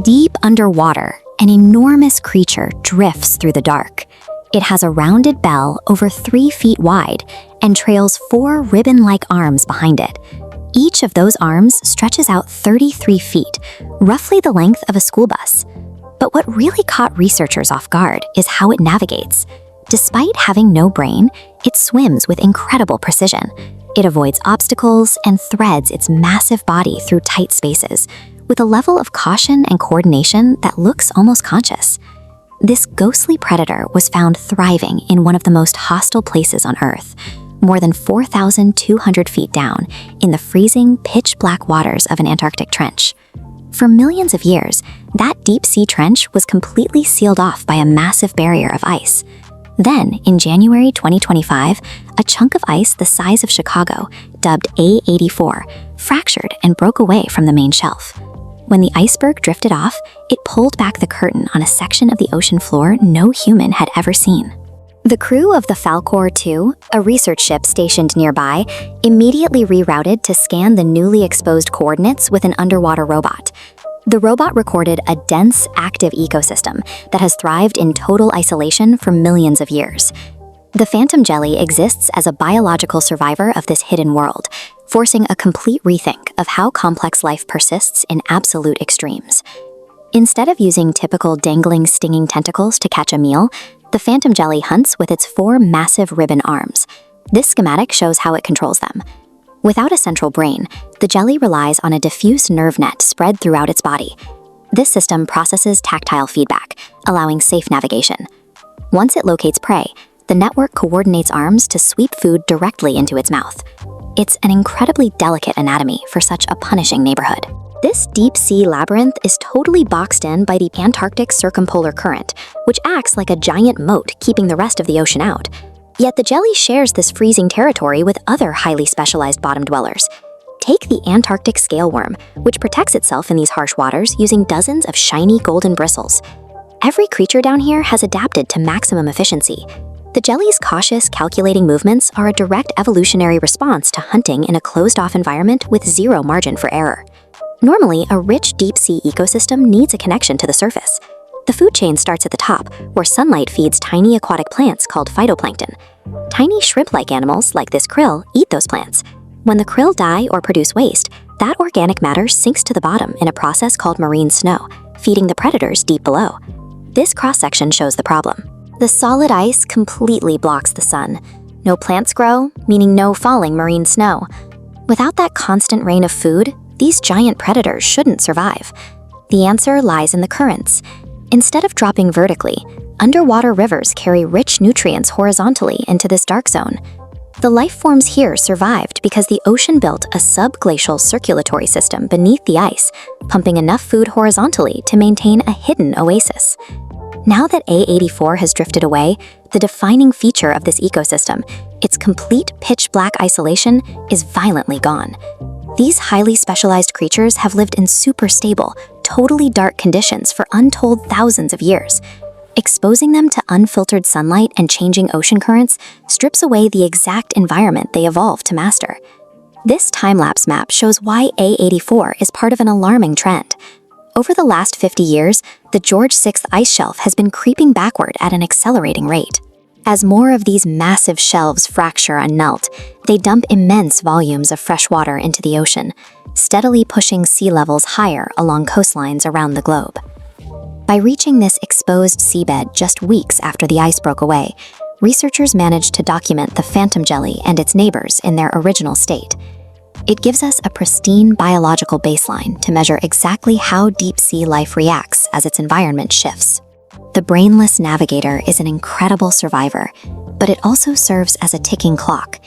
Deep underwater, an enormous creature drifts through the dark. It has a rounded bell over 3 feet wide and trails 4 ribbon-like arms behind it. Each of those arms stretches out 33 feet, roughly the length of a school bus. But what really caught researchers off guard is how it navigates. Despite having no brain, it swims with incredible precision. It avoids obstacles and threads its massive body through tight spaces, with a level of caution and coordination that looks almost conscious. This ghostly predator was found thriving in one of the most hostile places on Earth, more than 4,200 feet down in the freezing, pitch-black waters of an Antarctic trench. For millions of years, that deep-sea trench was completely sealed off by a massive barrier of ice. Then, in January 2025, a chunk of ice the size of Chicago, dubbed A84, fractured and broke away from the main shelf. When the iceberg drifted off, it pulled back the curtain on a section of the ocean floor no human had ever seen. The crew of the Falkor 2, a research ship stationed nearby, immediately rerouted to scan the newly exposed coordinates with an underwater robot. The robot recorded a dense, active ecosystem that has thrived in total isolation for millions of years. The phantom jelly exists as a biological survivor of this hidden world, forcing a complete rethink of how complex life persists in absolute extremes. Instead of using typical dangling, stinging tentacles to catch a meal, the phantom jelly hunts with its 4 massive ribbon arms. This schematic shows how it controls them. Without a central brain, the jelly relies on a diffuse nerve net spread throughout its body. This system processes tactile feedback, allowing safe navigation. Once it locates prey, the network coordinates arms to sweep food directly into its mouth. It's an incredibly delicate anatomy for such a punishing neighborhood. This deep-sea labyrinth is totally boxed in by the Antarctic circumpolar current, which acts like a giant moat keeping the rest of the ocean out. Yet the jelly shares this freezing territory with other highly specialized bottom dwellers. Take the Antarctic scale worm, which protects itself in these harsh waters using dozens of shiny golden bristles. Every creature down here has adapted to maximum efficiency. The jelly's cautious, calculating movements are a direct evolutionary response to hunting in a closed-off environment with zero margin for error. Normally, a rich deep-sea ecosystem needs a connection to the surface. The food chain starts at the top, where sunlight feeds tiny aquatic plants called phytoplankton. Tiny shrimp-like animals, like this krill, eat those plants. When the krill die or produce waste, that organic matter sinks to the bottom in a process called marine snow, feeding the predators deep below. This cross-section shows the problem. The solid ice completely blocks the sun. No plants grow, meaning no falling marine snow. Without that constant rain of food, these giant predators shouldn't survive. The answer lies in the currents. Instead of dropping vertically, underwater rivers carry rich nutrients horizontally into this dark zone. The life forms here survived because the ocean built a subglacial circulatory system beneath the ice, pumping enough food horizontally to maintain a hidden oasis. Now that A84 has drifted away, the defining feature of this ecosystem, its complete pitch-black isolation, is violently gone. These highly specialized creatures have lived in super stable, totally dark conditions for untold thousands of years. Exposing them to unfiltered sunlight and changing ocean currents strips away the exact environment they evolved to master. This time-lapse map shows why A84 is part of an alarming trend. Over the last 50 years, the George VI ice shelf has been creeping backward at an accelerating rate. As more of these massive shelves fracture and melt, they dump immense volumes of fresh water into the ocean, steadily pushing sea levels higher along coastlines around the globe. By reaching this exposed seabed just weeks after the ice broke away, researchers managed to document the phantom jelly and its neighbors in their original state. It gives us a pristine biological baseline to measure exactly how deep-sea life reacts as its environment shifts. The brainless navigator is an incredible survivor, but it also serves as a ticking clock.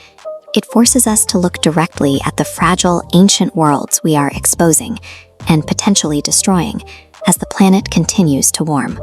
It forces us to look directly at the fragile, ancient worlds we are exposing and potentially destroying as the planet continues to warm.